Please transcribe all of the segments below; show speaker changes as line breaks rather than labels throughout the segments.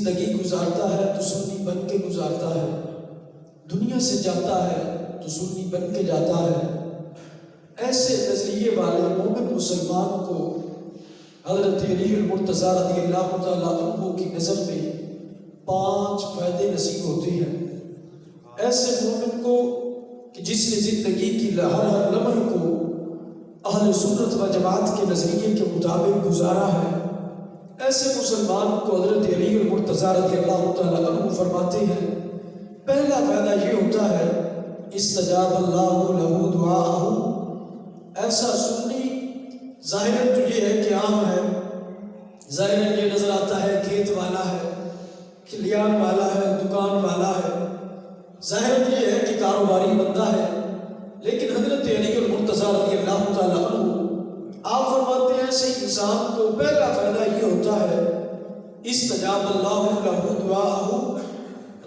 زندگی گزارتا ہے تو سنی بن کے گزارتا ہے، دنیا سے جاتا ہے تو سنی بن کے جاتا ہے۔ ایسے نظریے والے مومن مسلمان کو حضرت علی المرتضیٰ رضی اللہ تعالیٰ عنہ کی نظر میں 5 فائدے نصیب ہوتے ہیں۔ ایسے مومن کو کہ جس نے زندگی کی ہر لمحے کو اہل سنت و جماعت کے نظریے کے مطابق گزارا ہے، ایسے مسلمان کو حضرت علی المرتضیٰ رضی اللہ تعالیٰ عنہ فرماتے ہیں، پہلا فائدہ یہ ہوتا ہے استجاب اللہ لہ دعاءہ۔ ایسا سنی ظاہراً تو یہ ہے کہ عام ہے، ظاہراً یہ نظر آتا ہے کھیت والا ہے، کھلیان والا ہے، دکان والا ہے، ظاہراً یہ ہے کہ کاروباری بندہ ہے، لیکن حضرت علی المرتضیٰ رضی اللہ تعالیٰ عنہ آپ فرماتے ہیں ایسے انسان کو پہلا فائدہ یہ ہوتا ہے استجاب اللہ لہ دعاءہ،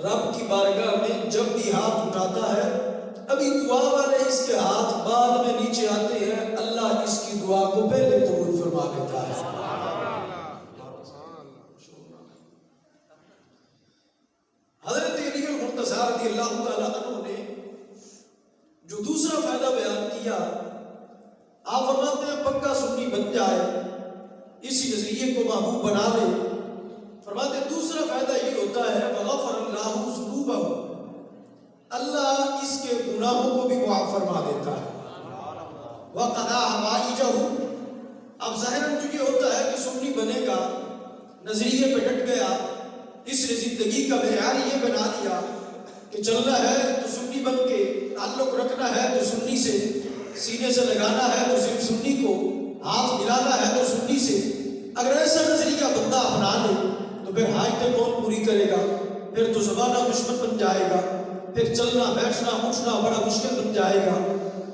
رب کی بارگاہ میں جب بھی ہاتھ اٹھاتا ہے، ابھی دعا والے اس کے ہاتھ بعد میں نیچے آتے ہیں، اللہ اس کی دعا کو پہلے قبول فرما لیتا ہے۔ حضرت علی المرتضیٰ رضی اللہ تعالیٰ عنہ نے جو دوسرا فائدہ بیان کیا، آپ فرماتے ہیں پکا سنی بن جائے، اسی نظریے کو محبوب بنا لے۔ فرماتے ہیں دوسرا فائدہ یہ ہوتا ہے وغفر اللہ ذنوبہ، اللہ اس کے گناہوں کو بھی معاف فرما دیتا ہے۔ وقضا حوائجہ، اب ظاہراً جو یہ ہوتا ہے کہ سنی بنے گا، نظریے پہ ڈٹ گیا، اس نے زندگی کا معیار یہ بنا دیا کہ چلنا ہے تو سنی بن کے، تعلق رکھنا ہے تو سنی سے، سینے سے لگانا ہے تو صرف سنی کو، ہاتھ ملانا ہے تو سنی سے۔ اگر ایسا نظریہ بندہ اپنا لے تو پھر حاجتیں کون پوری کرے گا؟ پھر تو زمانہ دشمن بن جائے گا، پھر چلنا بیٹھنا اٹھنا بڑا مشکل بن جائے گا،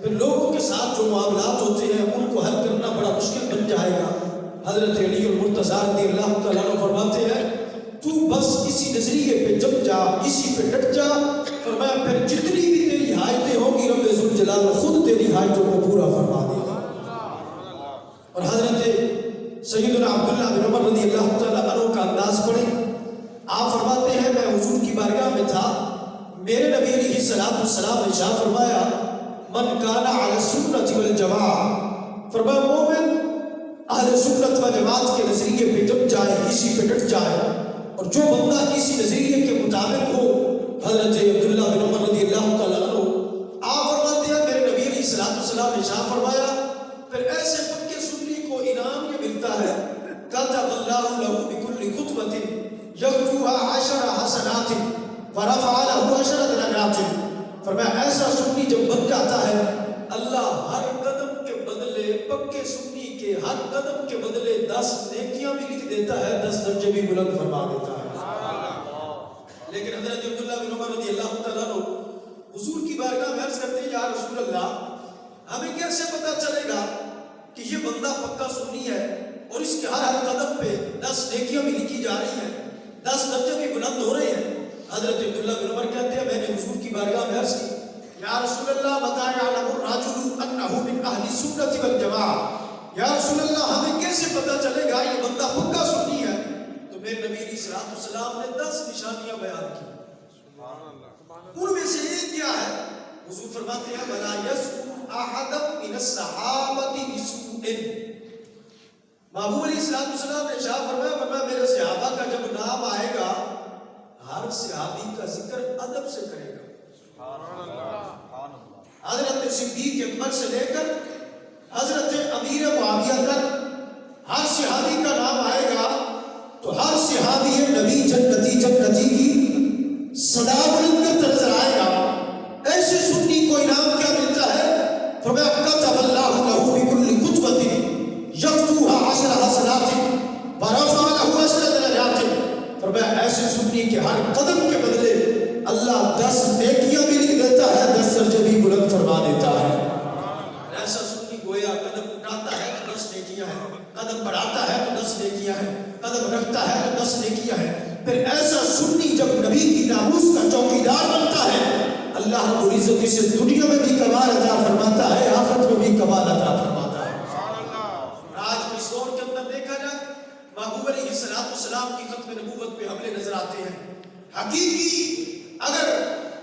پھر لوگوں کے ساتھ جو معاملات ہوتے ہیں ان کو حل کرنا بڑا مشکل بن جائے گا۔ حضرت علی المرتضیٰ رضی اللہ تعالیٰ عنہ فرماتے ہیں تو بس اسی نظریے پہ جم جا، اسی پہ ڈٹ جا، فرمایا پھر جتنی بھی تیری حاجتیں ہوں گی رب ذوالجلال خود تیری حاجتوں کو پورا فرما دے گا۔ اور حضرت سیدنا عبداللہ بن عمر رضی اللہ تعالیٰ عنہ کا انداز پڑھیں، آپ فرماتے ہیں میں حضور کی بارگاہ میں تھا، میرے نبی علیہ السلام نے ارشاد فرمایا من کان علی السنۃ والجماعہ، فرمایا مومن اہل سنت و جماعت کے نظریے پہ جب جائے، اسی پہ ڈٹ جائے، اور جو بندہ اسی نظریے کے مطابق ہو، حضرت عبداللہ بن عمر رضی اللہ تعالیٰ عنہ آپ فرماتے ہیں میرے نبی علیہ السلام نے ارشاد فرمایا پھر ایسے پکے سنی کو انعام یہ ملتا ہے کتب اللہ لہ بکل خطبۃ یکتبها 10 حسنات ورفع له 10 درجات۔ فرمایا ایسا سنی جب بن جاتا ہے، اللہ ہر قدم کے بدلے، پکے سنی کے ہر قدم کے بدلے 10 نیکیاں بھی لکھ دیتا ہے، 10 درجے بھی بلند فرما دیتا ہے۔ لیکن حضرت عبداللہ بن عمر رضی اللہ تعالیٰ عنہ حضور کی بارگاہ میں عرض کرتے ہیں یا رسول اللہ ہمیں کیسے پتا چلے گا کہ یہ بندہ پکا سنی ہے اور اس کے ہر قدم پہ 10 نیکیاں بھی لکھی جا رہی ہیں، 10 درجے بھی بلند ہو رہے ہیں؟ حضرت عبداللہ بن عمر کہتے ہیں میں نے حضور کی بارگاہ میں عرض کی یا رسول اللہ متى يعلم الرجل انه من اهل السنة والجماعة، یا رسول اللہ ہمیں کیسے پتا چلے گا یہ بندہ پکا سنی ہے؟ تو میرے نبی علیہ السلام نے 10 نشانیاں بیان کی، ان میں سے ایک کیا ہے؟ حضور فرماتے ہیں وَلَا يَسْكُ أَحَدًا مِنَ الصَّحَابَةِ بِسُوءٍ، محبوب علیہ السلام نے ارشاد فرمایا میرے صحابہ کا جب نام آئے گا ہر صحابی کا ذکر ادب سے کرے گا۔ حضرت صدیق اکبر سے لے کر حضرت امیر معاویہ تک ہر صحابی کا نام آئے گا تو ہر صحابی نبی جنتی جنتی کی صدا بلند کرتا نظر آئے گا۔ ایسے سنی کو انعام کیا ملتا ہے؟ فرمایا کتب اللہ لہ بکل خطبۃ یکتبها 10 حسنات ورفع له 10 درجات۔ فرمایا ایسے سنی کے ہر قدم کے بدلے اللہ 10 نیکیاں بھی لکھ دیتا ہے، 10 درجے بھی بلند فرما دیتا ہے۔ ایسا سنی گویا قدم اٹھاتا ہے تو 10 نیکیاں ہیں، قدم بڑھاتا ہے تو 10 نیکیاں ہیں، قدم رکھتا ہے تو 10 نیکیاں ہیں۔ پھر ایسا سنی جب نبی کی ناموس کا چوکیدار بنتا ہے، اللہ رب العزت اسے دنیا میں بھی کمال عطا فرماتا ہے، آخرت میں بھی کمال عطا فرماتا ہے۔ آج اس دور کے اندر دیکھا جائے محبوب محبوب علیہ السلام کی ختم نبوت پہ حملے نظر آتے ہیں۔ حقیقی اگر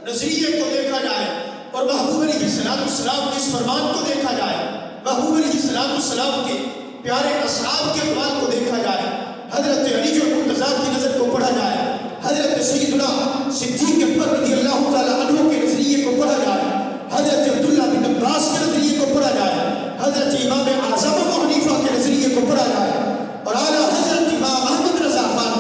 نظریے کو دیکھا جائے اور محبوب علیہ السلام کے اس فرمان کو دیکھا جائے، محبوب علیہ السلام کے پیارے اصحاب کے اقوال کو دیکھا جائے، حضرت علی المرتضیٰ کی نظر کو پڑھا جائے، حضرت سیدنا صدیق اکبر رضی اللہ تعالیٰ عنہ کے نظریے کو پڑھا جائے، حضرت عبداللہ بن عباس کے نظریے کو پڑھا جائے، حضرت امام اعظم ابو حنیفہ کے نظریے کو پڑھا جائے، اور اعلیٰ حضرت امام احمد رضا خان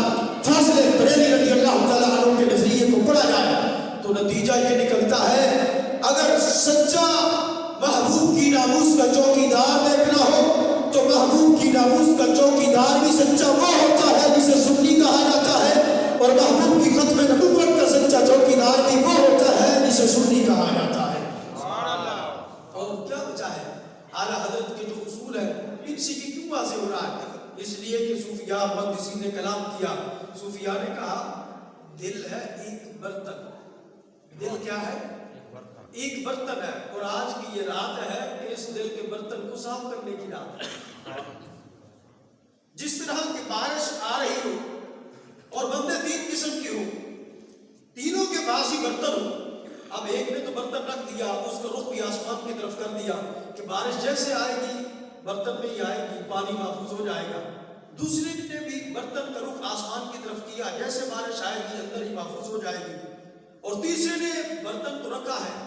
فاضل بریلوی رضی اللہ تعالیٰ عنہ کے نظریے کو پڑھا جائے، تو نتیجہ یہ نکلتا ہے اگر سچا محبوب کی ناموس کا چوکیدار دیکھنا ہو تو محبوب کی ناموس کا چوکیدار بھی سچا وہ ہوتا ہے جسے سنی کہا جاتا ہے، اور محبوب کی ختم نبوت کا سچا چوکیدار بھی وہ ہوتا ہے جسے سنی کہا جاتا ہے۔ اور کیا بچا ہے؟ اعلیٰ حضرت کے جو اصول ہیں ان سے یہ کیوں واضح ہو رہا ہے؟ اس لیے کہ صوفیاء محدثین نے کلام کیا، صوفیاء نے کہا دل ہے ایک برتن، دل کیا ہے؟ ایک برتن ہے، اور آج کی یہ رات ہے کہ اس دل کے برتن کو صاف کرنے کی رات ہے۔ جس طرح کی بارش آ رہی ہو اور بندے تین قسم کے ہو، تینوں کے پاس ہی برتن ہو، اب ایک نے تو برتن رکھ دیا، اس کا رخ بھی آسمان کی طرف کر دیا کہ بارش جیسے آئے گی برتن میں ہی آئے گی، پانی محفوظ ہو جائے گا۔ دوسرے نے بھی برتن کا رخ آسمان کی طرف کیا، جیسے بارش آئے گی اندر ہی محفوظ ہو جائے گی۔ اور تیسرے نے برتن تو رکھا ہے،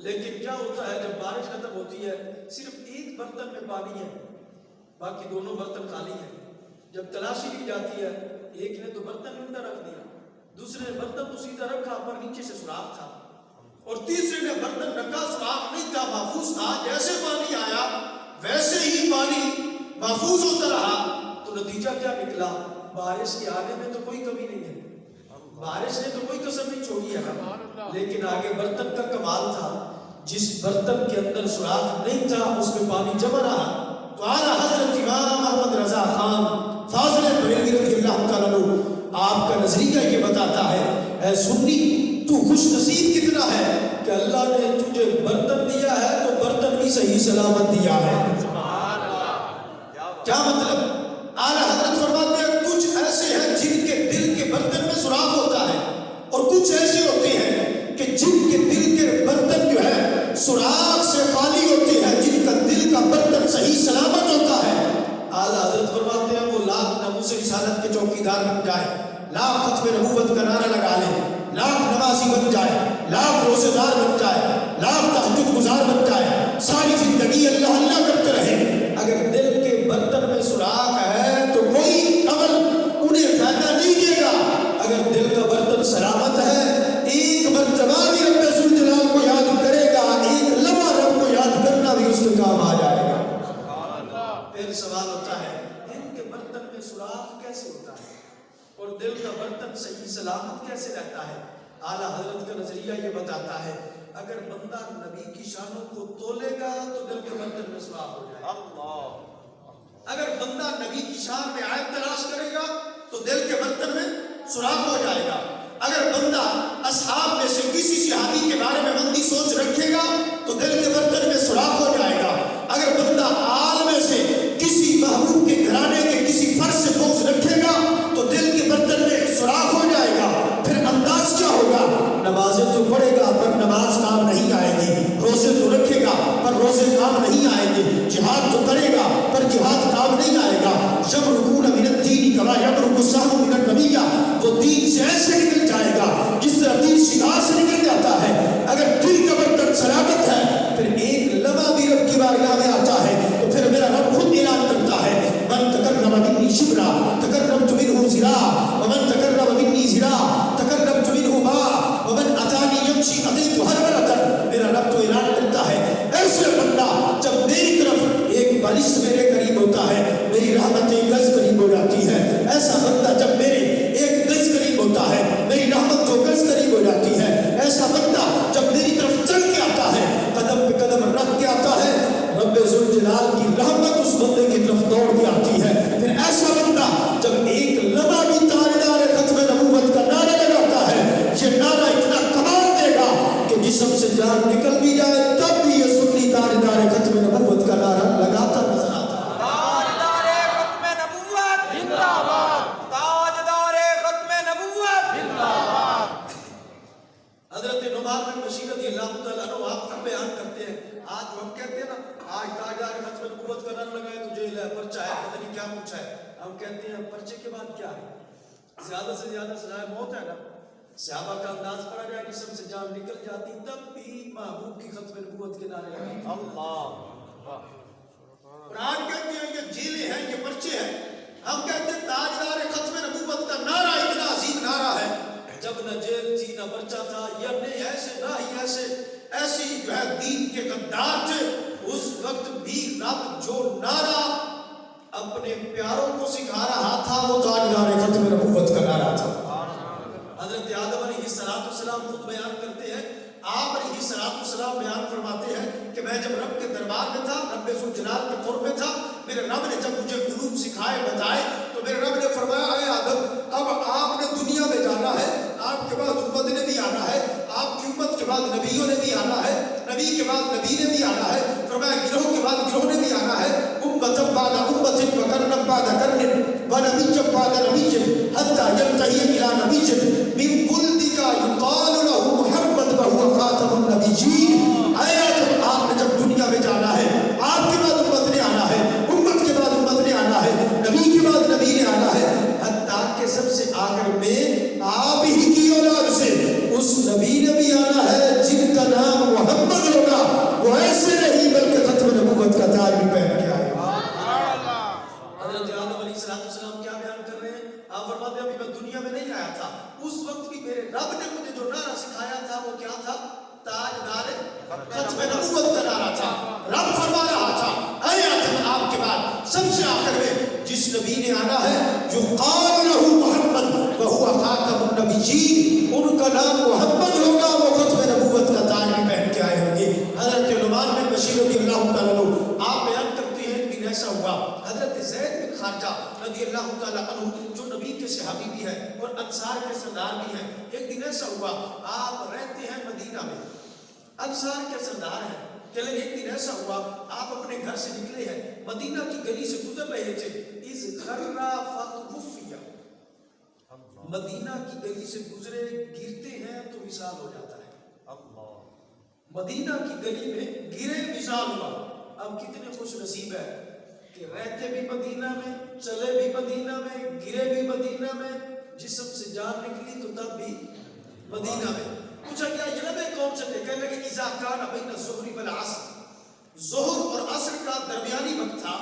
لیکن کیا ہوتا ہے جب بارش ختم ہوتی ہے صرف ایک برتن میں پانی ہے، باقی دونوں برتن خالی ہیں۔ جب تلاشی لی جاتی ہے ایک نے تو برتن اندر رکھ دیا، دوسرے نے برتن تو سیدھا رکھا پر نیچے سے سوراخ تھا، اور تیسرے نے برتن رکھا سوراخ نہیں تھا، محفوظ تھا، جیسے پانی آیا ویسے ہی پانی محفوظ ہوتا رہا۔ تو نتیجہ کیا نکلا؟ بارش کے آنے میں تو کوئی کمی نہیں ہے، بارش نے تو کوئی قسم نہیں چھوڑی ہے، لیکن آگے برتن کا کمال تھا، جس برتن کے اندر سوراخ نہیں تھا اس میں پانی جمع رہا۔ تو اعلیٰ حضرت امام احمد رضا خان فاضل بریلوی رضی اللہ تعالیٰ عنہ آپ کا نظریہ یہ بتاتا ہے، اے سنی تو خوش نصیب کتنا ہے کہ اللہ نے تجھے برتن دیا ہے تو برتن بھی صحیح سلامت دیا ہے۔ کیا مطلب؟ اعلیٰ حضرت فرماتے ہیں کچھ ایسے ہیں جن کے دل کے برتن میں سوراخ ہوتا ہے، اور کچھ ایسے ہوتے ہیں کہ جن کے دل کے برتن جو ہے سوراخ سے خالی ہوتے ہیں، جن کا دل کا برتن صحیح سلامت ہوتا ہے۔ اعلیٰ حضرت فرماتے ہیں وہ لاکھ ناموس رسالت کے چوکیدار بن جائے، لاکھ ختم نبوت کا نعرہ لگا لے، لاکھ نمازی بن جائے، لاکھ روزے دار بن جائے، لاکھ تہجد گزار بن جائے، ساری زندگی اللہ اللہ کرتے رہے، اگر دل کے برتن میں سوراخ ہے تو کوئی عمل انہیں فائدہ نہیں دے گا۔ اگر دل کا برتن سلامت ہے، ایک مرتبہ بھی رب ذوالجلال کو یاد کرے گا، ایک لمحہ رب کو یاد کرنا بھی اس کے کام آ جائے گا۔ پھر سوال ہوتا ہے دل کے برتن میں سوراخ کیسے ہوتا ہے اور دل کا برتن صحیح سلامت کیسے رہتا ہے؟ اعلیٰ حضرت کا نظریہ یہ بتاتا ہے اگر بندہ نبی کی شانوں کو تولے گا تو دل کے برتن میں سوراخ ہو جائے گا۔ اگر بندہ نبی کی شان میں عیب تلاش کرے گا تو دل کے برتن میں سوراخ ہو جائے گا۔ اگر بندہ اصحاب میں سے کسی صحابی کے بارے میں مندی سوچ رکھے گا تو دل کے برتن میں سوراخ ہو جائے گا۔ اگر بندہ آل میں سے کسی محبوب کے گھرانے کے کسی فرد سے بغض رکھے گا تو دل کے برتن میں سوراخ ہو جائے گا۔ پھر انداز کیا ہوگا؟ نمازیں تو پڑھے گا پر نماز کام نہیں آئے گی، روزے تو رکھے گا پر روزے کام نہیں آئے گے، جہاد تو کرے گا پر جہاد کام نہیں آئے گا۔ یمرقون من الدین کما یمرق السهم من الرمیہ، وہ دین سے ایسے نکل جائے گا جس طرح تیر شکار سے نکل جاتا ہے۔ اگر دل کا برتن سلامت ہے پھر ایک لمحہ بھی رب کی بارگاہ میں آتا ہے تو پھر میرا رب خود اعلان کرتا ہے من تقرب منی شبرا تقربت منہ ذراعا ومن تقرب منی ذراعا تقربت منہ باعا ومن اتانی یمشی اتیت ہرولۃ۔ میرا رب تو اعلان کرتا ہے ایسے بندہ جب میری طرف ایک بالش میرے قریب ہوتا ہے میری رحمت ایک گز قریب ہو جاتی ہے، ایسا بندہ جب میرے ایک گز قریب ہوتا ہے کہتے ہیں پرچے کے بعد کیا ہے؟ زیادہ سے زیادہ سزائے موت ہے نا. صحابہ کا انداز پڑا جائے جسم سے جان نکل جاتی تب بھی محبوب کی ختم نبوت کے نعرے لگاتے. اللہ. اور آج کہتے ہیں یہ جیلیں ہیں، یہ پرچے ہیں. ہم کہتے ہیں تاجدار ختم نبوت کا نعرہ اتنا عظیم نعرہ ہے. جب نہ جیل تھی نہ پرچہ تھا، یہ نہیں ایسے نہ ہی ایسے، ایسی جو ہے دین کے غدار تھے، اس وقت بھی رب جو نعرہ اپنے پیاروں کو سکھا رہا تھا وہ تاجدار ختم نبوت کا نعرہ تھا. حضرت آدم علیہ السلام خود بیان کرتے ہیں، آپ علیہ السلام بیان فرماتے ہیں کہ میں جب رب کے دربار میں تھا، رب ذوالجلال کے قرب میں تھا، میرے رب نے جب مجھے علوم سکھائے بتائے تو میرے رب نے فرمایا اے آدم اب آپ نے دنیا میں جانا ہے، آپ کے بعد امت نے بھی آنا ہے، آپ کی امت کے بعد نبیوں نے بھی آنا ہے، نبی کے بعد نبی نے بھی آنا ہے، فرمایا گروہ کے بعد گروہ نے بھی آنا ہے، امت بعد امت وقرن بعد قرن ونبی بعد نبی حتی ينتهي الى نبی من ولدک یقال له محمد وهو خاتم النبیین. اے آدم آپ نے جب دنیا میں جانا ہے، آپ کے بعد امت نے آنا ہے، امت کے بعد امت نے آنا ہے، نبی کے بعد نبی نے آنا ہے، حتیٰ کہ سب سے آخر میں آپ ہی کی اولاد سے اس نبی نے بھی آنا ہے جن کا نام محمد ہوگا. وہ ایسے نہیں بلکہ ختم نبوت کا تاج بھی پہن کے آئے. حضرت آدم علیہ السلام کیا بیان کر رہے ہیں؟ آپ فرماتے ہیں ابھی میں دنیا میں نہیں آیا تھا، اس وقت بھی میرے رب نے مجھے جو نعرہ سکھایا تھا وہ کیا تھا؟ تاجدار ختم نبوت کا نعرہ تھا. رب فرما رہا تھا اے آدم آپ کے بعد سب سے آخر میں جس نبی نے آنا ہے جو قال له محمد وهو خاتم النبیین، ان کا نام محمد ہوگا، وہ ختم نبوت کا تاج بھی پہن کے آئے ہوں گے. حضرت نعمان بن بشیر رضی اللہ تعالیٰ عنہ آپ بیان کرتے ہیں ایک دن ایسا ہوا، حضرت زید بن خارجہ رضی اللہ تعالیٰ عنہ جو نبی کے صحابی بھی ہیں اور انصار کے سردار بھی ہیں، ایک دن ایسا ہوا آپ رہتے ہیں مدینہ میں، انصار کے سردار ہیں، کہ ایک دن ایسا ہوا آپ اپنے گھر سے نکلے ہیں، مدینہ کی گلی سے گزر رہے تھے، اذ خرّا فتوفی، مدینہ کی گلی سے گزرے گرتے ہیں تو وصال ہو جاتا ہے. مدینہ کی گلی میں گرے وصال ہوا. اب کتنے خوش نصیب ہے کہ رہتے بھی مدینہ میں، چلے بھی مدینہ میں، گرے بھی مدینہ میں، جسم سے جان نکلی تو تب بھی مدینہ میں. پوچھا کیا یہ نبی کون سے تھے؟ کہنے لگے اذا کان بین الظہر والعصر، ظہر اور عصر کا درمیانی وقت تھا.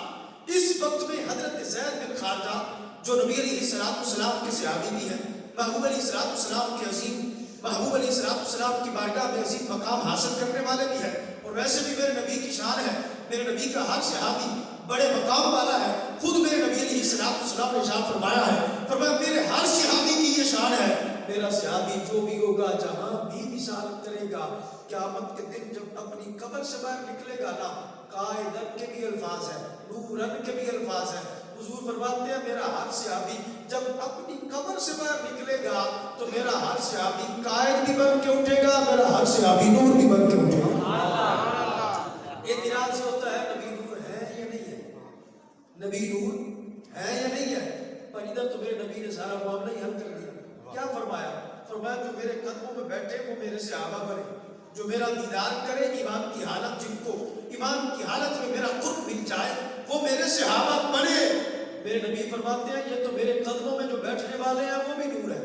اس وقت میں حضرت زید بن خارجہ جو نبی علیہ السلام کے صحابی بھی ہیں، محبوب علیہ السلام کے عظیم، محبوب علیہ السلام کی بارگاہ میں عظیم مقام حاصل کرنے والے بھی ہیں، اور ویسے بھی میرے نبی کی شان ہے، میرے نبی کا ہر صحابی بڑے مقام والا ہے. خود میرے نبی علیہ السلام نے ارشاد فرمایا ہے، فرمایا میرے ہر صحابی کی یہ شان ہے، میرا صحابی جو بھی ہوگا جہاں بھی وصال کرے گا، قیامت کے دن جب اپنی قبر سے باہر نکلے گا نا، قائدن کے بھی الفاظ ہیں، نورن کے بھی الفاظ ہیں. حضور فرماتے ہیں میرا ہر صحابی جب اپنی قبر سے باہر نکلے گا تو میرا ہر صحابی قائد بھی بن کے اٹھے گا، میرا ہر صحابی نور بھی بن کے اٹھے گا. اعتراض یہ ہوتا ہے نبی نور ہے یا نہیں ہے، نبی نور ہے یا نہیں ہے؟ پر ادھر تو میرے نبی نے سارا معاملہ ہی حل کر دیا. کیا فرمایا؟ فرمایا جو میرے قدموں میں بیٹھے وہ میرے صحابہ بنے، جو میرا دیدار کرے ایمان کی حالت، جن کو ایمان کی حالت میں میرا قرب مل جائے وہ میرے صحابہ بنے. میرے نبی فرماتے ہیں یہ تو میرے قدموں میں جو بیٹھنے والے ہیں وہ بھی نور ہے.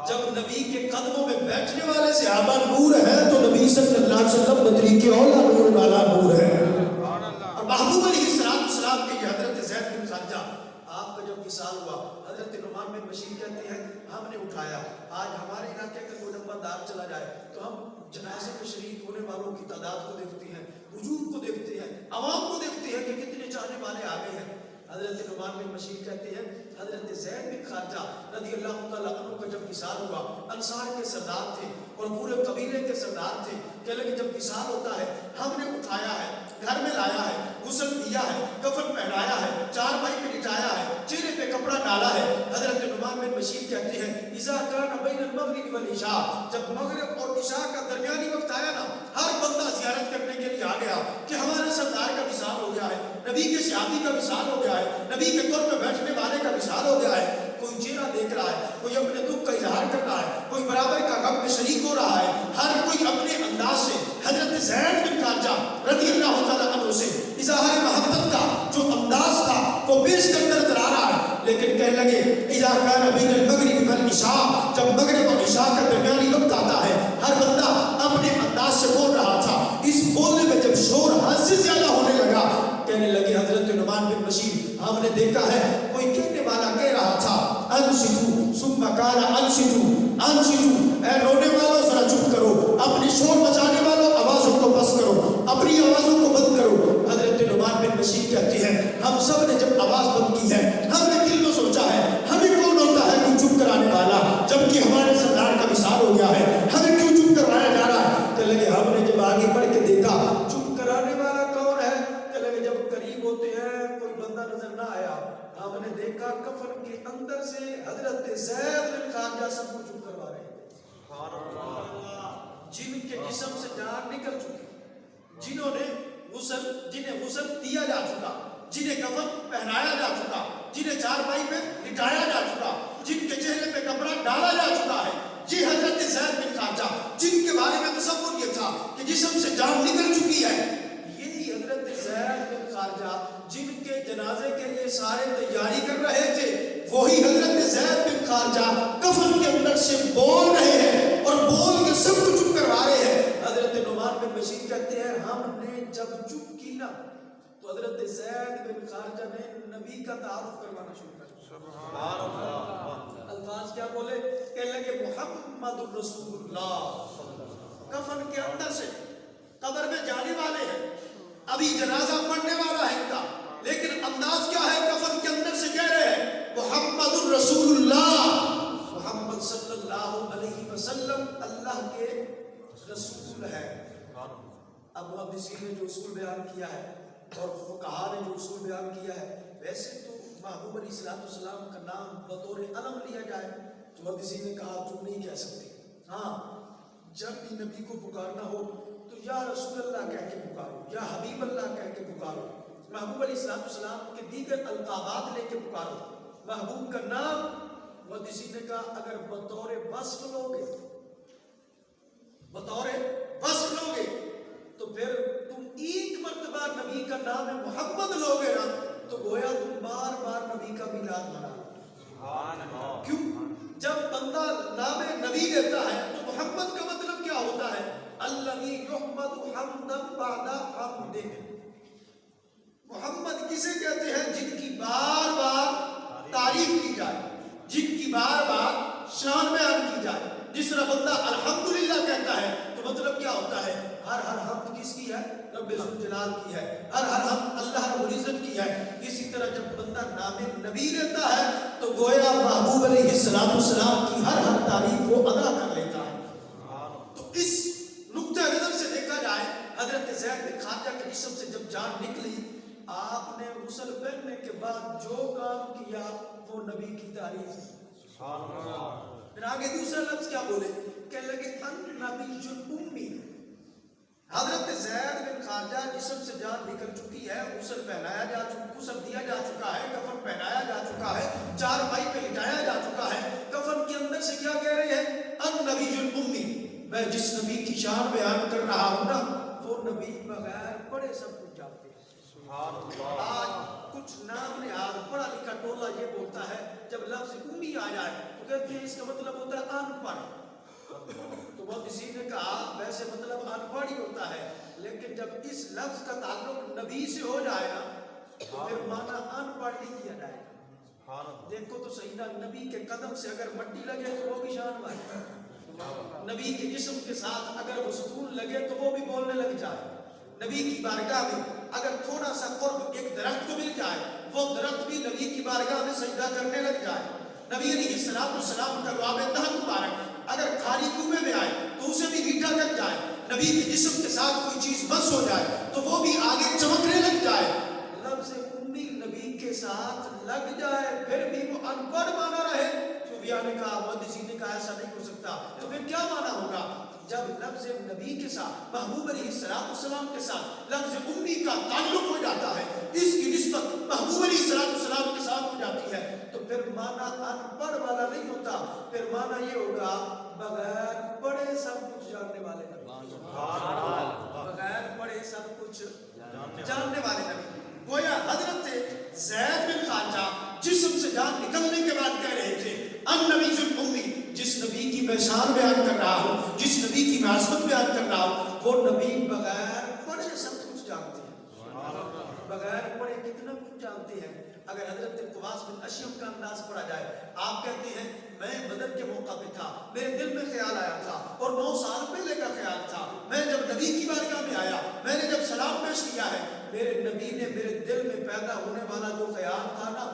جب نبی کے قدموں میں بیٹھنے والے صحابہ نور ہیں تو نبی صلی اللہ علیہ وسلم بدری کے اولا نور والا نور ہے. اور محبوب علیہ السلام کے حضرت زید بن خارجہ آپ کا جب وصال ہوا، حضرت نعمان بن بشیر کہتے ہیں ہم نے اٹھایا. آج ہمارے علاقے کا کوئی نمبردار چلا جائے تو ہم جنازے میں شریک ہونے والوں کی تعداد کو دیکھتے ہیں، ہجوم کو دیکھتے ہیں، عوام کو دیکھتے ہیں کہ کتنے چاہنے والے آگے ہیں. حضرت نعمان بن بشیر کہتے ہیں حضرت زید بن خارجہ رضی اللہ تعالیٰ عنہ کا جب وصال ہوا، انصار کے سردار تھے اور پورے قبیلے کے سردار تھے، کہ لگے جب وصال ہوتا ہے ہم نے اٹھایا ہے، گھر میں لایا ہے، غسل دیا ہے، کفن پہنایا ہے، چارپائی پہ لٹایا ہے، چہرے پہ کپڑا ڈالا ہے. حضرت نعمان بن بشیر کہتے ہیں اذا کان بین المغرب والعشاء، جب مغرب اور عشاء کا درمیانی وقت آیا نا، ہر بندہ زیارت کرنے کے لیے آ گیا کہ ہمارے سردار کا وصال ہو گیا ہے، نبی کے صحابی کا وصال ہو گیا ہے، نبی کے قرب میں بیٹھنے والے کا وصال ہو گیا ہے. کوئی چہرہ دیکھ رہا ہے، کوئی اپنے دکھ کا اظہار کر رہا ہے، کوئی برابر کا غم میں شریک ہو رہا ہے. ہر کوئی اپنے انداز سے حضرت زید بن خارجہ رضی اللہ تعالیٰ عنہ سے اظہار محبت کا جو انداز تھا وہ پیش کرتا نظر آ رہا ہے. لیکن کہنے لگے اذا کان بین المغرب والعشاء، جب مغرب اور عشاء کا درمیانی وقت آتا ہے، ہر بندہ اپنے انداز سے بول رہا تھا، اس بولنے میں جب شور حد سے زیادہ ہونے لگا، کہنے لگے حضرت نعمان بن بشیر ہم نے دیکھا ہے کوئی کہنے والا کہہ رہا تھا انصتوا ثم قال انصتوا انصتوا، اے رونے والوں ذرا چپ کرو، اپنی شور مچانے والوں آوازوں کو بس کرو، اپنی آوازوں کو بند کرو۔ حضرت نعمان بن بشیر کہتے ہیں ہم سب نے جب آواز بند کی ہے، ہم نے دل میں سوچا ہے ہمیں کون ہوتا ہے کوئی چپ کرانے والا، جبکہ ہمارے سردار کا وصال ہو گیا ہے، ہمیں کیوں چپ کروایا جا رہا ہے؟ کہ لگے ہم نے جب آگے بڑھ کے دیکھا چپ کرانے والا کون ہے، کہ لگے جب قریب ہوتے ہیں کوئی بندہ نظر نہ آیا، ہم نے دیکھا کفن کے اندر سے حضرت زید بن خارجہ سب کو چپ کروا رہے ہیں، جن کے جسم سے جان نکل چکی، جنہیں غسل دیا جا چکا، جنہیں کفن پہنایا جا چکا، جنہیں چارپائی پہ لٹایا جا چکا، جن کے چہرے پہ کپڑا ڈالا جا چکا ہے، جی حضرت زید بن خارجہ، جن کے بارے میں تصور یہ تھا کہ جسم سے جان نکل چکی ہے، یہی حضرت زید بن خارجہ جن کے جنازے کے لیے سارے تیاری کر رہے تھے، وہی حضرت زید بن خارجہ کفن کے اندر سے بول رہے ہیں اور بول کے سب کو چپ کروا رہے ہیں۔ حضرت نعمان بن بشیر کہتے ہیں ہم نے جب چپ کی نا تو حضرت زید بن خارجہ نے نبی کا تعارف کروانا شروع کر دیا۔ سبحان اللہ، الفاظ کیا بولے، کہنے لگے محمد الرسول اللہ، کفن کے اندر سے قبر میں جانے والے ہیں، ابھی جنازہ پڑھنے والا ہے ان کا، لیکن انداز کیا ہے، کفن کے اندر سے کہہ رہے ہیں محمد الرسول اللہ، محمد صلی اللہ علیہ وسلم اللہ کے رسول ہے۔ اب محدثین نے جو اصول بیان کیا ہے اور فقہا نے جو اصول بیان کیا ہے، ویسے تو محبوب علیہ السلام کا نام بطور علم لیا جائے تو محدثین نے کہا تم نہیں کہہ سکتے، ہاں جب بھی نبی کو پکارنا ہو تو یا رسول اللہ کہہ کے پکارو، یا حبیب اللہ کہہ کے پکارو، محبوب علیہ السلام کے دیگر القابات لے کے پکارو، محبوب کا نام۔ محدثین نے کہا اگر بطور وصف لوگے، بطور وصف لوگے تو پھر تم ایک مرتبہ نبی کا نام محمد لوگے نا تو گویا تم بار بار نبی کا میلاد منا۔ کیوں؟ جب بندہ نام نبی لیتا ہے تو محمد کا مطلب کیا ہوتا ہے؟ الذی یحمد حمدا بعد حمدہ، محمد کسے کہتے ہیں؟ جن کی بار بار تعریف کی جائے، جن کی بار بار شان بیان کی جائے۔ جس طرح بندہ الحمدللہ کہتا ہے تو مطلب کیا ہوتا ہے؟ ہر حمد کس کی ہے؟ رب ذوالجلال کی ہے، ہر حمد اللہ رب العزت کی ہے۔ اسی طرح جب بندہ نام نبی لیتا ہے تو گویا محبوب علیہ السلام کی ہر تعریف وہ ادا کر لیتا ہے۔ تو اس نقطہ نظر سے دیکھا جائے حضرت زید بن خارجہ کے جسم سے جب جان نکلی، آپ نے غسل پہننے کے بعد جو کام کیا وہ نبی کی تعریف ہے۔ پھر آگے دوسرا لفظ کیا بولے، کہنے لگے النبی الامی، حضرت زید بن خارجہ جسم سے جان نکل چکی ہے، غسل پہنایا جا چکا، غسل دیا جا چکا ہے، کفن پہنایا جا چکا ہے، چارپائی پہ لٹایا جا چکا ہے، کفن کے اندر سے کیا کہہ رہے ہیں؟ النبی الامی، میں جس نبی کی شان بیان کر رہا ہوں نا وہ نبی بغیر پڑھے سب کچھ جانتے ہیں۔ آج کچھ نام نہاد پڑھا لکھا ٹولہ یہ بولتا ہے جب لفظ امی آ جائے تو کہتے ہیں اس کا مطلب ہوتا ہے ان پڑھ، تو بہت کسی نے کہا ویسے مطلب ان پڑھ ہی ہوتا ہے، لیکن جب اس لفظ کا تعلق نبی سے ہو جائے نا تو پھر معنی ان پڑھ نہیں کیا جائے گا۔ دیکھو تو صحیح نا، نبی کے قدم سے اگر مٹی لگے تو وہ بھی شان والے، نبی کے جسم کے ساتھ اگر وہ ستون لگے تو وہ بھی بولنے لگ جائے، نبی کی بارگاہ میں اگر تھوڑا سا قرب ایک درخت کو مل جائے وہ درخت بھی نبی کی بارگاہ میں سجدہ کرنے لگ جائے، نبی علیہ السلام کا لعاب دہن مبارک اگر کھاری کنویں میں آئے تو اسے بھی میٹھا کر جائے، نبی کے جسم کے ساتھ کوئی چیز مس ہو جائے تو وہ بھی آگے چمکنے لگ جائے۔ لفظ امی نبی کے ساتھ لگ جائے پھر بھی وہ ان پڑھ مانا رہے، صوفیاء نے کہا، محدثین نے کہا ایسا نہیں ہو سکتا، تو پھر کیا مانا ہوگا؟ جب لفظ نبی کے ساتھ محبوب علیہ السلام کے ساتھ لفظ امی کا تعلق ہو جاتا ہے، اس کی نسبت محبوب علیہ السلام کے ساتھ ہو جاتی ہے تو پھر معنی ان پڑھ والا نہیں ہوتا، پھر معنی یہ ہوگا بغیر پڑھے سب کچھ جاننے والے نبی، بغیر پڑھے سب کچھ جاننے والے نبی۔ گویا حضرت زید بن خارجہ جسم سے جان نکلنے کے بعد کہہ رہے تھے النبی الامی، جس نبی کی میں شان بیان کر رہا ہوں، جس نبی کی میں عظمت بیان کر رہا ہوں، وہ نبی بغیر پڑھے سب کچھ جانتے ہیں، بغیر پڑھے کتنا کچھ جانتے ہیں۔ اگر حضرت قواس بن اشیم کا انداز پڑھا جائے، آپ کہتے ہیں میں بدر کے موقع پہ تھا، میرے دل میں خیال آیا تھا اور 9 سال پہلے کا خیال تھا، میں جب نبی کی بارگاہ میں آیا، میں نے جب سلام پیش کیا ہے، میرے نبی نے میرے دل میں پیدا ہونے والا جو خیال تھا نا،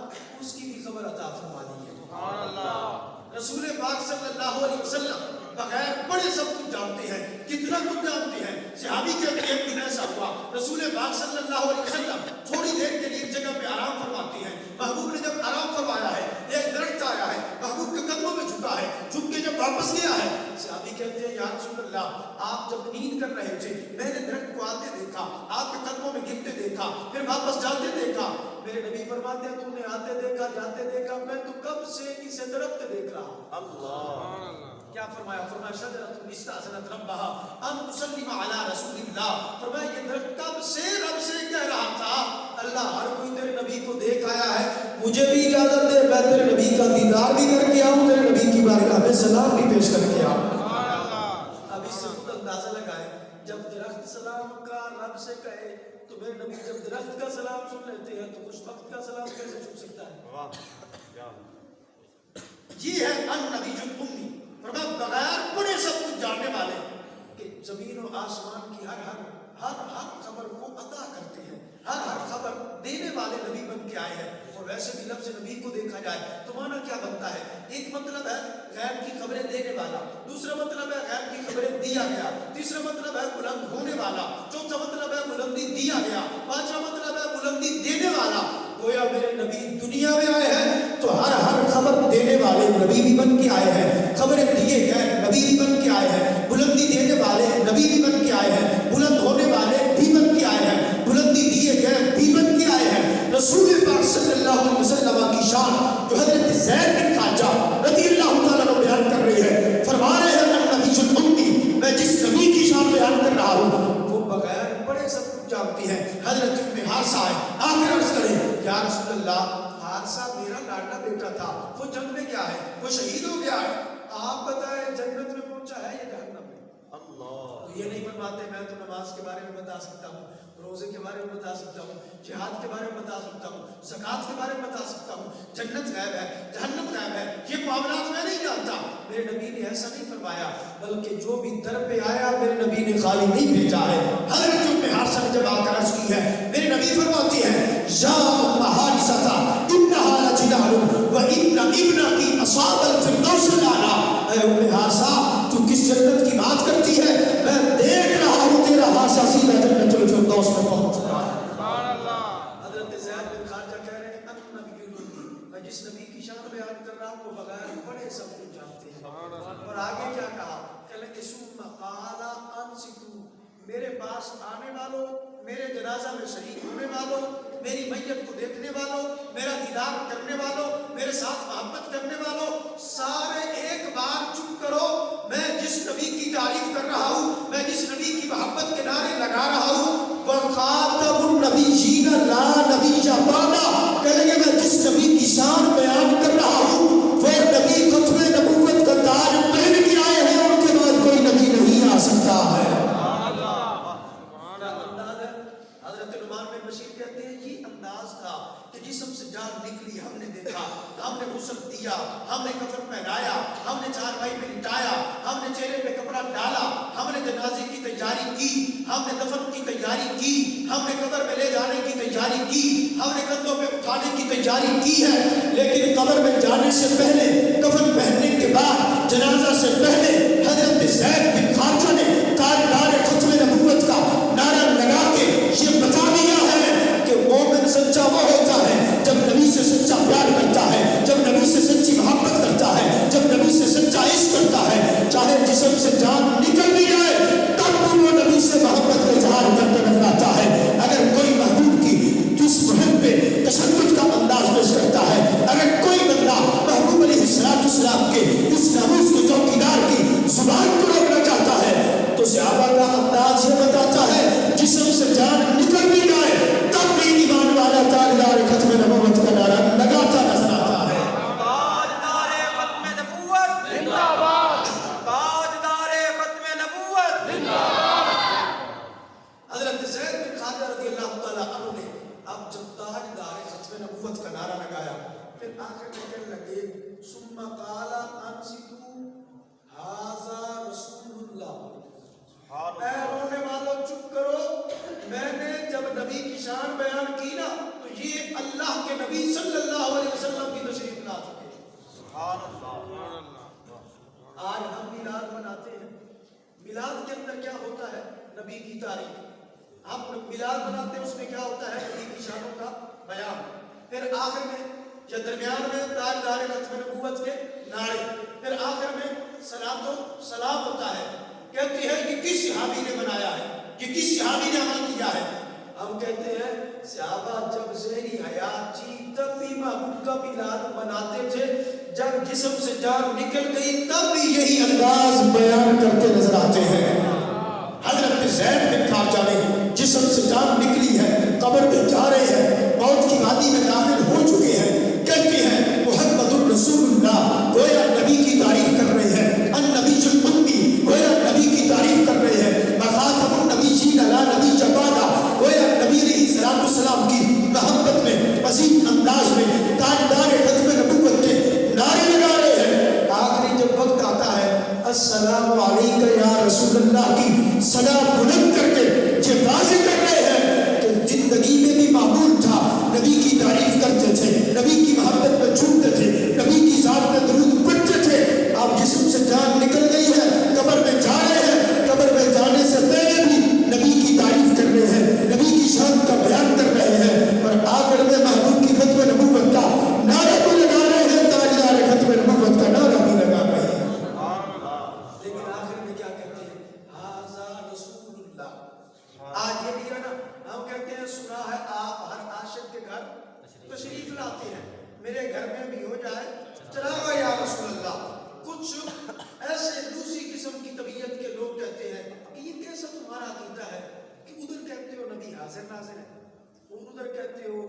اس کی بھی خبر عطا فرما دی ہے۔ سبحان اللہ۔ رسول پاک صلی اللہ علیہ وسلم بغیر پڑھے سب کچھ جانتے ہیں، کتنا کچھ جانتے ہیں۔ صحابی کے ایک دن ایسا ہوا، رسول پاک صلی اللہ علیہ وسلم تھوڑی دیر کے لیے ایک جگہ پہ آرام فرماتے ہیں، محبوب نے جب آرام فرمایا ہے، ایک درخت آیا ہے، محبوب کے قدموں میں جھکا ہے، جھک کے جب واپس گیا ہے، صحابی کہتے ہیں یا رسول اللہ آپ جب نیند کر رہے تھے، میں نے درخت کو آتے دیکھا، آپ کے قدموں میں گرتے دیکھا، پھر واپس جاتے دیکھا۔ میرے نبی فرماتے ہیں تو نے آتے دیکھا جاتے دیکھا، میں تو کب سے اسے درخت دیکھ رہا ہوں۔ اللہ کیا فرمایا؟ فرمایا شجرۃ استأذنت ربها ان تسلم علی رسول اللہ، فرمایا یہ درخت کب سے رب سے کہہ رہا تھا اللہ ہر کوئی تیرے نبی کو دیکھ آیا ہے، مجھے بھی اجازت دے میں تیرے نبی کا دیدار بھی کر کے آؤں، تیرے نبی کی بارگاہ میں سلام بھی پیش کر کے آؤں۔ اب اس سے خود اندازہ لگائے جب درخت سلام کا رب سے کہے تو میرے نبی جب درخت کا سلام سن لیتے ہیں تو اس وقت کا سلام کیسے چھپ سکتا ہے؟ یہ ہے النبی الامی، فرمایا بغیر پڑھے سب کچھ جاننے والے، کہ زمین و آسمان کی ہر خبر کو عطا کرتے ہیں، ہر خبر دینے والے نبی بن کے آئے ہیں۔ اور ویسے بھی لفظ نبی کو دیکھا جائے تو معنی کیا بنتا ہے؟ ایک مطلب ہے غیب کی خبریں دینے والا، دوسرا مطلب ہے غیب کی خبریں دیا گیا، تیسرا مطلب ہے بلند ہونے والا، چوتھا مطلب ہے بلندی دیا گیا، پانچواں مطلب ہے بلندی دینے والا۔ گویا میرے نبی دنیا میں آئے ہیں تو ہر خبر دینے والے نبی بھی بن کے آئے ہیں، خبریں دیے گئے نبی بھی بن کے آئے ہیں، بلندی دینے والے نبی بھی بن کے آئے ہیں، بلند ہونے والے بھی بن کے آئے ہیں، بلندی دیے گئے بھی بن کے آئے ہیں۔ رسول پاک صلی اللہ علیہ وسلم کی شان جو حضرت زید بن خارجہ رضی اللہ تعالیٰ عنہ بیان کر رہی ہے، فرما رہے ہیں النبی الامی، میں جس نبی کی شان بیان کر رہا ہوں وہ بغیر پڑھے سب کچھ جانتی ہے۔ حضرت ابن حارثہ ہے، آخر عرض کریں یا رسول اللہ حارثہ میرا لاڈلا بیٹا تھا، وہ جنگ میں کیا ہے؟ وہ شہید ہو گیا ہے، آپ بتائیں جنت میں پہنچا ہے یا جہنم میں؟ اللہ یہ نہیں فرماتے میں تو نماز کے بارے میں بتا سکتا ہوں، روزے کے بارے میں بتا سکتا ہوں، جہاد کے بارے میں بتا سکتا ہوں، زکوٰۃ کے بارے میں بتا سکتا ہوں، جنت غیب ہے جہنم غیب ہے، یہ معاملات میں نہیں جانتا۔ میرے نبی نے ایسا نہیں فرمایا، بلکہ جو بھی در پہ آیا میرے نبی نے خالی نہیں بھیجا ہے۔ حضرت ابن حارثہ نے جب آ کر عرض کی ہے، میرے نبی فرماتی ہے یا ام حارثہ انہا لجلال و ان ابنتی اصاب الفردوس الاعلی، اے ام حارثہ تو کس جنت کی بات کرتی ہے؟ میں دیکھ رہا ہوں تیرا حارثہ سیدھا جنت الفردوس میں پہنچ رہا ہے۔ سبحان اللہ۔ حضرت زید بن خارجہ کہہ رہے ہیں النبی الامی، میں جس نبی کی شان بیان کر رہا ہوں وہ بغیر پڑھے سب کچھ جانتے ہیں۔ اور آگے کیا کہا؟ کہ ثم قال انصتوا، میرے پاس آنے والوں، میرے جنازہ میں شریک ہونے والوں، میری میت کو دیکھنے والوں، میرا دیدار کرنے والوں، میرے ساتھ محبت کرنے والوں، سارے ایک بار چپ کرو، میں جس نبی کی تعریف کر رہا ہوں، میں جس نبی کی محبت کے نعرے لگا رہا ہوں، وَخَاتَمُ النَّبِيِّينَ لَا نَبِيَّ بَعْدَهُ، کہنے کہ میں جس نبی کی شان بیان کر رہا ہوں وہ نبی ختم نبوت کا تاج پہن کے آئے ہیں، ان کے بعد کوئی نبی نہیں آ سکتا ہے۔ حضرت نعمان بن بشیر کہتے ہیں یہ انداز تھا کہ جسم سے جان نکلی، ہم نے دیکھا، ہم نے غسل دیا، ہم نے کفن پہنایا، ہم نے چارپائی پہ لٹایا، ہم نے چہرے پہ کپڑا ڈالا، ہم نے جنازے کی تیاری کی، ہم نے دفن کی تیاری کی، ہم نے قبر میں لے جانے کی تیاری کی، ہم نے کندھوں پہ اٹھانے کی تیاری کی ہے، لیکن قبر میں جانے سے پہلے، کفن پہننے کے بعد، جنازہ سے پہلے حضرت زید بن خارجہ نے تاجدار ختم نبوت کا نعرہ لگا کے یہ بتا دیا ہے کہ مومن سچا وہ ہوتا ہے جب نبی سے سچا پیار کرتا ہے، جب نبی سے سچی محبت کرتا ہے، جب نبی سے سچا عشق کرتا ہے، چاہے جسم سے جان نکل بھی جائے تب بھی وہ نبی سے محبت کا اظہار کرتے نظر آتا ہے۔ اگر کوئی محبوب کی جس محب پہ تشدد کا انداز پیش کرتا ہے، اگر کوئی بندہ محبوب علیہ السلام کے اس ناموس کے چوکیدار کی زبان کو روکنا چاہتا ہے تو صحابہ کا انداز یہ بتاتا ہے جسم سے جان نکل بھی جائے تب بھی ایمان والا تاجدار ختم نبوت کا نعرہ لگاتا نظر آخر میں کہنے لگے ثم قال انصتوا ھذا رسول اللہ، اے رونے والوں چپ کرو، میں نے جب نبی کی شان بیان کی نا تو یہ اللہ کے نبی صلی اللہ علیہ وسلم کی تشریف لا چکے ہیں۔ سبحان اللہ۔ آج ہم میلاد مناتے ہیں، میلاد کے اندر کیا ہوتا ہے؟ نبی کی تعریف۔ ہم میلاد مناتے ہیں، اس میں کیا ہوتا ہے؟ نبی کی شانوں کا بیان، پھر آخر میں یا درمیان میں تاجدار ختم نبوت کے نعرے، پھر آخر میں صلاۃ و سلام ہوتا ہے۔ کہتے ہیں یہ کس صحابی نے بنایا ہے، یہ کس صحابی نے عمل کیا ہے؟ ہم کہتے ہیں صحابہ جب ذہنی حیات تھی تب بھی محبوب کا میلاد مناتے تھے، جب جسم سے جان نکل گئی تب بھی یہی انداز بیان کرتے نظر آتے ہیں۔ حضرت زید بن خارجہ نے جسم سے جان نکلی ہے، قبر میں جا رہے ہیں، موت کی وادی میں داخل ہو چکے ہیں، کہتے ہیں محمد الرسول اللہ، گویا نبی کی تعریف کر رہے ہیں، النبی الامی، گویا نبی کی تعریف کر رہے ہیں، خاتم النبیین لا نبی بعدہ، گویا نبی علیہ السلام کی محبت میں عظیم انداز میں تاجدار ختم نبوت کے نعرے لگا رہے ہیں۔ آخری جب وقت آتا ہے السلام علیکم یا رسول اللہ کی صدا بلند کر کے یہ واضح کر رہے ہیں کہ زندگی میں بھی معمول تھا، نبی کی تعریف کرتے تھے، نبی کی محبت میں جھومتے تھے، نبی کی ذات میں درود پڑھتے تھے۔ اب جسم سے جان نکل گئی ہے، قبر میں جا رہے ہیں، قبر میں جانے سے پہلے بھی نبی کی تعریف کر رہے ہیں، نبی کی شان کا بیان کر رہے ہیں، اور آخر میں محبوب کی ختم نبوت کا نعرہ کو لگا رہے ہیں، تاجدار ختم نبوت کا نعرہ بھی لگا رہے ہیں۔ لیکن آخر میں کیا کہتے ہیں؟ ھذا رسول اللہ۔ آج یہ بھی ہے نا، ہم کہتے ہیں سنا ہے آپ ہر عاشق کے گھر تشریف لاتے ہیں، میرے گھر میں بھی ہو جائے چلا یا رسول اللہ۔ کچھ ایسے دوسری قسم کی طبیعت کے لوگ کہتے ہیں کہ یہ کیسا تمہارا عقیدہ ہے کہ ادھر کہتے ہو نبی حاضر ناظر ہے، اور ادھر کہتے ہو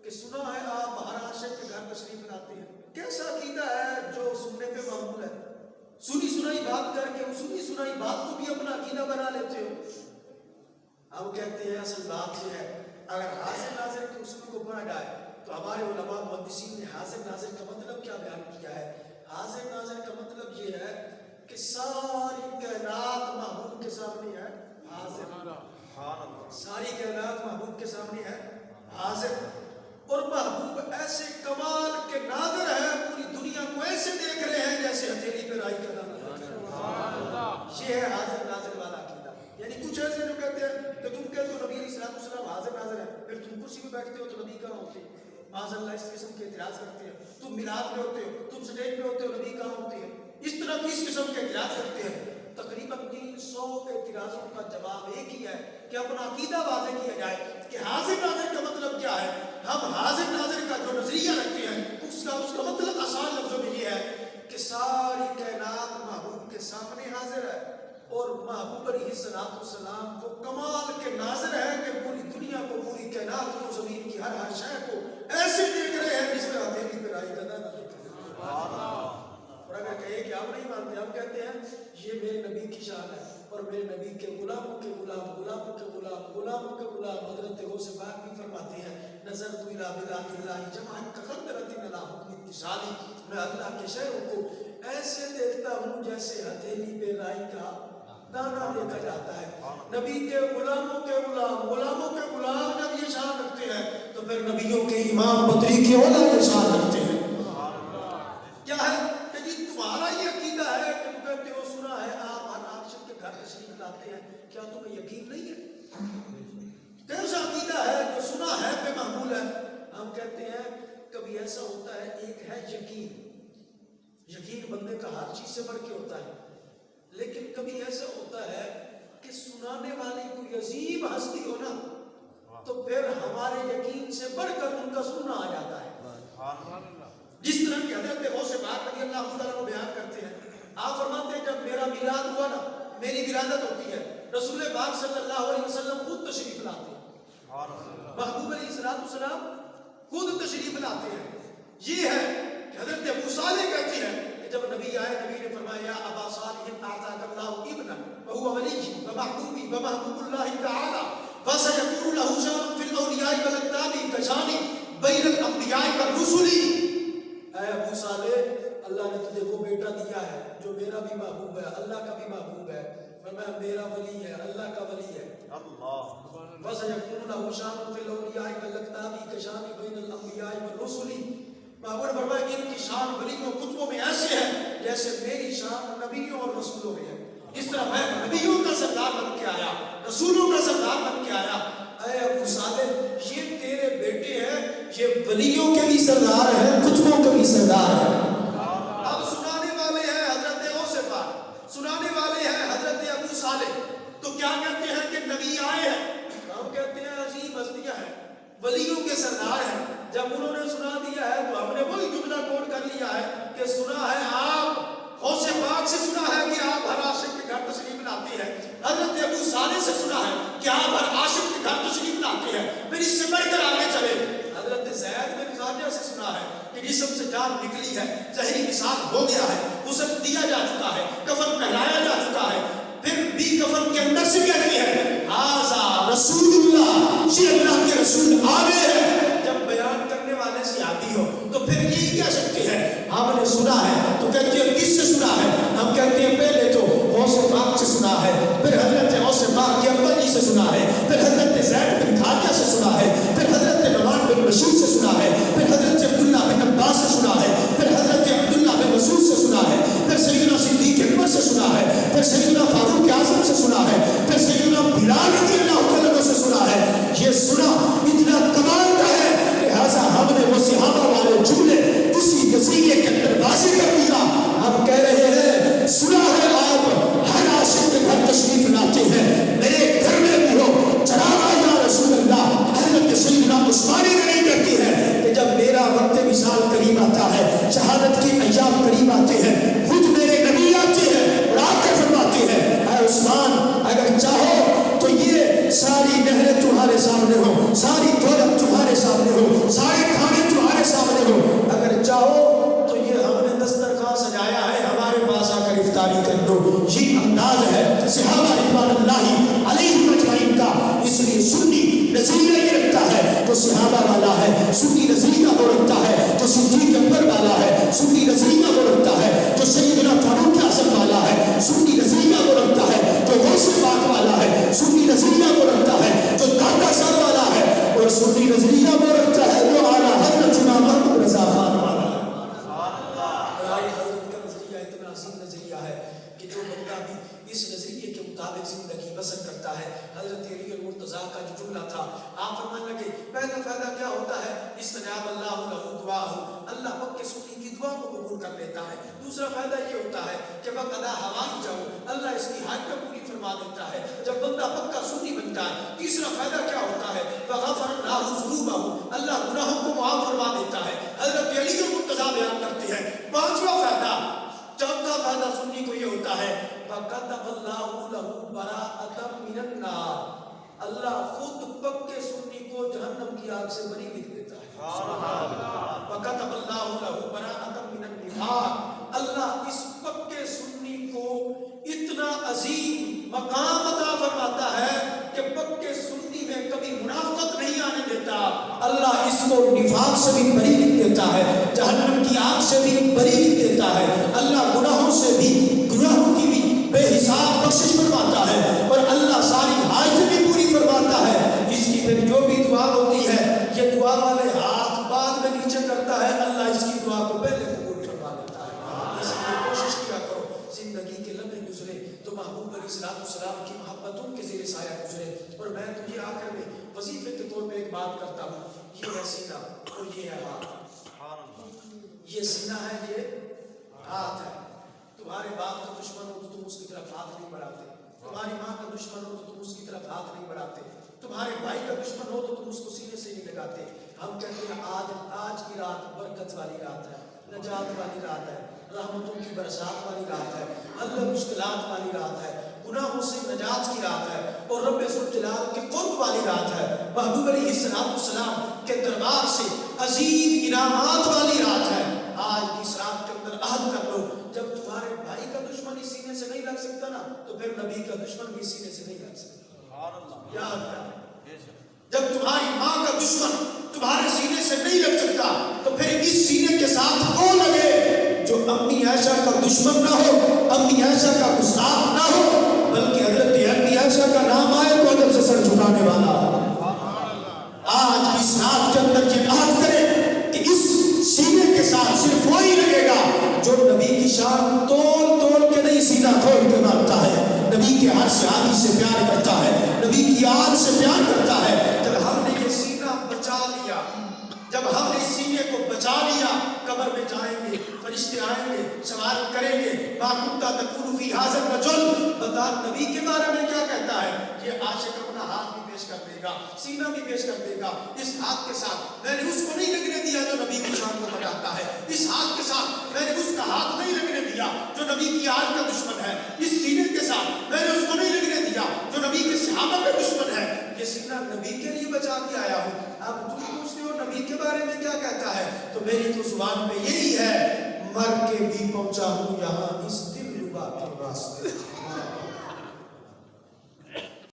کہ سنا ہے آپ ہر عاشق کے گھر تشریف لاتے ہیں۔ کیسا عقیدہ ہے جو سننے پہ معمول ہے؟ سنی سنائی بات کر کے سنی سنائی بات کو بھی اپنا عقیدہ بنا لیتے ہو۔ ہم کہتے ہیں اصل بات یہ ہے، اگر حاضر ناظر کے اصول کو پڑھا جائے تو ہمارے علماء محدثین نے حاضر ناظر کا مطلب کیا بیان کیا ہے؟ حاضر ناظر کا مطلب یہ ہے کہ ساری کائنات محبوب کے سامنے ہے حاضر، ساری کائنات محبوب کے سامنے ہے حاضر، اور محبوب ایسے کمال کے ناظر ہے، پوری دنیا کو ایسے دیکھ رہے ہیں جیسے ہتھیلی پہ رائی کا دانہ۔ یہ ہے حاضر ناظر والا عقیدہ۔ یعنی کچھ ایسے جو کہتے ہیں کہ تم کہتے ہو نبی علیہ السلام حاضر ناظر ہے، پھر تم کرسی پہ بیٹھتے ہو تو نبی کہاں ہوتے ہیں؟ معاذ اللہ اس قسم کے اعتراض کرتے ہیں۔ تم میلاد میں ہوتے ہو، تم سٹیج پہ ہوتے ہو، نبی کہاں ہوتے ہیں؟ اس طرح کی اس قسم کے اعتراض کرتے ہیں۔ تقریباً 300 اعتراضوں کا جواب ایک ہی ہے کہ اپنا عقیدہ واضح کیا جائے کہ حاضر ناظر کا مطلب کیا ہے۔ ہم حاضر ناظر کا جو نظریہ رکھتے ہیں اس کا مطلب آسان لفظوں میں یہ ہے کہ ساری کائنات محبوب کے سامنے حاضر ہے، اور محبوب علیہ السلام کو کمال کے ناظر ہے کہ پوری دنیا کو، پوری کائنات کو، زمین کی ہر ہر شے کو ایسے دیکھ رہے ہیں جس طرح ہتھیلی پہ رائی کا دانہ دیکھ رہے ہیں۔ اور اگر کہے کہ آپ نہیں مانتے، ہم کہتے ہیں یہ میرے نبی کی شان ہے، اور میرے نبی کے غلاموں کے غلام، غلاموں کے غلام، غلاموں کے غلام حضرت غوث پاک بھی فرماتے ہیں نظر تو الى بلاد اللہ جمعا کقدرۃ علی حکم اتصالی، میں اللہ کے شہروں کو ایسے دیکھتا ہوں جیسے ہتھیلی پہ رائی کا دانا دیکھا جاتا ہے۔ نبی کے غلاموں کے غلام، غلاموں کے غلام جب یہ شان رکھتے ہیں تو پھر نبیوں کے امام بدری کے اولا یہ شان رکھتے ہیں۔ کیا ہے کہ جی تمہارا یہ عقیدہ ہے کہ تم کہتے ہو سنا ہے آپ ہر عاشق کے گھر تشریف لاتے ہیں، کیا تمہیں یقین نہیں ہے؟ کیسا عقیدہ ہے جو سنا ہے پہ محمول ہے؟ ہم کہتے ہیں کبھی ایسا ہوتا ہے، ایک ہے یقین، یقین بندے کا ہر چیز سے بڑھ کے ہوتا ہے، لیکن کبھی ایسا ہوتا ہے کہ سنانے والی کوئی عظیم ہستی ہو نا تو پھر ہمارے یقین سے بڑھ کر ان کا سننا آ جاتا ہے۔ جس طرح کہ حضرت غوث پاک رضی اللہ تعالیٰ عنہ بیان کرتے ہیں، آپ فرماتے ہیں جب میرا میلاد ہوا نا، میری ولادت ہوتی ہے، رسول پاک صلی اللہ علیہ وسلم خود تشریف لاتے ہیں، محبوب علیہ السلام خود تشریف لاتے ہیں۔ یہ ہے کہ حضرت ابو صالح کہتے ہیں کہ جب نبی آئے، نبی نے فرمایا یا ابا صالح اعطاک اللہ ابنا وهو ولی ومحبوبی ومحبوب اللہ تعالی وسيكون له شان في الاولیاء والاقطاب كشان بین الانبیاء والرسل۔ دیکھو بیٹا دیا ہے جو میرا بھی محبوب ہے، اللہ کا بھی محبوب ہے، فرمایا میرا ولی ہے، اللہ کا ولی ہے۔ وَسَيَكُونُ لَهُ شَانٌ فِي الْأَوْلِيَاءِ كَالْأَكْتَابِ كَشَانِ بَيْنَ الْأَنْبِيَاءِ وَالرُّسُلِ۔ محبوب نے فرمایا کہ ان کی شان ولیوں کتبوں میں ایسے ہے جیسے میری شان نبیوں اور رسولوں میں ہے۔ اس طرح میں نبیوں کا سردار بن کے آیا، رسولوں کا سردار بن کے آیا۔ اے ابو صالح یہ تیرے بیٹے ہیں، یہ ولیوں کے بھی سردار ہیں، کتبوں کے بھی سردار ہیں۔ اب سنانے والے ہیں حضرت غوث پاک، سنانے والے ہیں حضرت ابو صالح، تو کیا کہتے ہیں کہ نبی آئے ہیں؟ ہم کہتے ہیں عظیم ہستیاں ہیں، ولیوں کے سردار ہیں۔ جب انہوں نے سنا دیا ہے تو ہم نے وہی جملہ کوٹ کر لیا ہے کہ سنا ہے آپ غوث پاک سے، سنا ہے کہ آپ ہر عاشق کے گھر تشریف لاتے ہیں، حضرت ابو صالح سے سنا ہے کہ آپ ہر عاشق کے گھر تشریف لاتے ہیں۔ پھر اس سے بڑھ کر آگے چلے، حضرت زید بن خارجہ سے سنا ہے کہ جسم سے جان نکلی ہے، زہری وصال ہو گیا ہے، غسل دیا جا چکا ہے، کفن پہنایا جا چکا ہے۔ پھر بھی کفن کے اندر سے کہتے ہیں ھذا رسول اللہ، یہ اللہ کے رسول آ گئے ہیں۔ جب بیان کرنے والے سے آتی ہو تو پھر یہی کہہ سکتے ہیں ہم نے سنا ہے، تو کہتے ہیں کس سے سنا ہے؟ ہم کہتے ہیں پہلے تو غوث پاک سے سنا ہے، پھر حضرت غوث پاک کے ابا جی سے سنا ہے، پھر حضرت زید بن خارجہ سے سنا ہے، پھر حضرت نعمان بن بشیر سے سنا ہے، پھر حضرت عبداللہ بن عباس سے سنا ہے، پھر حضرت عبداللہ بن مسعود سے سنا ہے، پھر سیدنا صدیق اکبر سے سنا ہے، پھر سیدنا فاروق اعظم سے سنا ہے، پھر سیدنا بلال رضی اللہ عنہ سے سنا ہے۔ یہ سنا اتنا کمال کا ہے، لہذا ہم نے وہ صحابہ والے جملے اسی نظریے کے اندر واضح کر دیا۔ ہم کہہ رہے ہیں سنا ہے آپ ہر عاشق کے گھر تشریف لاتے ہیں، میرے گھر میں بھی ہو چراغا یا رسول اللہ۔ حضرت سیدنا عثمانی نے نہیں کہتی ہے کہ جب میرا وقت وصال قریب آتا ہے، شہادت کے ایام قریب آتے ہیں، خود میرے نبی آتے ہیں اور آ کے فرماتے ہیں اے عثمان اگر چاہو تو یہ ساری نہریں تمہارے سامنے ہو، ساری دولت تمہارے سامنے ہو، سارے کھانے تمہارے سامنے ہو، اگر چاہو تو یہ ہم نے دسترخوان سجایا ہے، ہمارے پاس آ کر افطاری کر دو۔ یہ انداز ہے صحابہ رضوان اللہ علیہم اجمعین کا۔ اس لیے سنی نظریہ یہ رکھتا ہے جو صحابہ والا ہے، سنی نظریہ وہ رکھتا ہے جو صدیق اکبر والا ہے، سنی نظریہ وہ رکھتا ہے جو سیدنا فاروق اعظم والا ہے، سنی نظریہ وہ رکھتا ہے جو غوث پاک والا ہے، سنی نظریہ وہ رکھتا ہے جو داتا صاحب والا ہے، اور سنی نظریہ وہ رکھتا ہے جو اعلیٰ حضرت امام محمد رضا خان والا ہے۔ حضرت کا نظریہ اتنا عظیم نظریہ ہے کہ جو بندہ بھی اس نظریے کے مطابق زندگی بسر کرتا ہے۔ حضرت علی المرتضیٰ کا جو جملہ تھا، آپ فرمانے لگے پہلا فائدہ کیا ہوتا ہے؟ استجاب اللہ لہ دعاہ، اللہ پاک سنی کی دعا کو قبول کر لیتا ہے۔ دوسرا فائدہ یہ ہوتا ہے کہ وقت ہوائی جاؤ اللہ اس کی حاجت پوری فرما دیتا ہے جب بندہ پکا سنی بنتا ہے۔ تیسرا فائدہ کیا ہوتا ہے؟ وغفر اللہ ذنوبہ، اللہ گناہوں کو معاف فرما دیتا ہے۔ حضرت علی المرتضیٰ بیان کرتے ہیں پانچواں فائدہ، چوتھا فائدہ سنی کو یہ ہوتا ہے وَكَتَبَ اللَّهُ لَهُ بَرَاءَةً مِنَ النَّارِ، اللہ خود پکے سنی کو جہنم کی آگ سے بری لکھ دیتا ہے۔ وَكَتَبَ اللَّهُ لَهُ بَرَاءَةً مِنَ النِّفَاقِ، اللہ اس پکے سنی کو اتنا عظیم مقام عطا فرماتا ہے کہ پکے سنی میں کبھی منافقت نہیں آنے دیتا۔ اللہ اس کو نفاق سے بھی بری لکھ دیتا ہے، جہنم کی آگ سے بھی بری لکھ دیتا ہے، اللہ گناہوں سے بھی، گناہوں کی بھی بے حساب بخشش فرماتا ہے، اور اللہ ساری حاجت بھی پوری فرماتا ہے۔ اس کی پھر جو بھی دعا ہوتی ہے یہ دعا والے ہاتھ بعد میں نیچے کرتا ہے، اللہ اس کی دعا کو پہلے قبول فرما دیتا ہے۔ اس لیے کوشش کیا کرو زندگی کے لمحے گزرے تو محبوب علیہ السلام کی محبتوں کے زیر سایہ گزرے۔ اور میں تجھے آخر میں وظیفے کے طور پہ ایک بات کرتا ہوں، یہ ہے سینہ اور یہ ہے ہاتھ۔ یہ سینہ ہے، یہ ہاتھ ہے۔ تمہارے باپ کا دشمن ہو تو تم اس کی طرف ہاتھ نہیں بڑھاتے، تمہاری ماں کا دشمن ہو تو تم اس کی طرف ہاتھ نہیں بڑھاتے، تمہارے بھائی کا دشمن ہو تو تم اس کو سینے سے نہیں لگاتے۔ ہم کہتے ہیں آج کی رات برکت والی رات ہے، نجات والی رات ہے، رحمتوں کی برسات والی رات ہے، حل مشکلات والی رات ہے، گناہوں سے نجات کی رات ہے، اور رب ذوالجلال کے قرب والی رات ہے، محبوب علیہ السلام کے دربار سے عظیم انعامات والی رات ہے۔ آج کی اس رات کے اندر عہد کر لو، جب تمہارے بھائی کا دشمن اس سینے سے نہیں لگ سکتا نا تو پھر نبی کا دشمن بھی سینے سے نہیں لگ سکتا۔ یاد کر، جب تمہاری ماں کا دشمن تمہارے سینے سے نہیں لگ سکتا تو پھر اس سینے کے ساتھ وہ لگے جو امی عائشہ کا دشمن نہ ہو، امی عائشہ کا گستاخ نہ ہو، بلکہ حضرت امی عائشہ کا نام آئے تو ادب سے سر جھکانے والا ہو۔ آج اس رات کے اندر یہ عہد کرے کہ اس سینے کے ساتھ صرف وہی لگے گا جو نبی کی شان تول تول کے نہیں، سینہ کھول کے مانتا ہے، نبی کے ہر صحابی سے پیار کرتا ہے، نبی کی آل سے پیار کرتا ہے۔ جب ہم نے یہ سینہ بچا لیا، جب ہم نے اس سینے کو بچا لیا، قبر میں جائیں گے، فرشتے آئیں گے، سوال کریں گے، ما کنت تقول فی ھذا الرجل، بتا نبی کے بارے میں کیا کہتا ہے؟ یہ عاشق اپنا ہاتھ بھی پیش کر دے گا، سینہ بھی پیش کر دے گا۔ اس ہاتھ کے ساتھ میں نے اس کو نہیں لگنے دیا جو نبی کی شان کو بتاتا ہے، اس ہاتھ کے ساتھ میں نے اس کا ہاتھ نہیں لگنے دیا جو نبی کی آل کا دشمن ہے، اس سینے کے ساتھ میں نے اس کو نہیں لگنے دیا جو نبی کے صحابہ کا دشمن ہے۔ یہ سینہ نبی کے لیے بچا کے آیا ہوں۔ اب تم پوچھتے ہو نبی کے بارے میں کیا کہتا ہے، تو میری تو زبان پہ یہی ہے، مر کے بھی پہنچا ہوں یہاں اس دل ربا کے راستے۔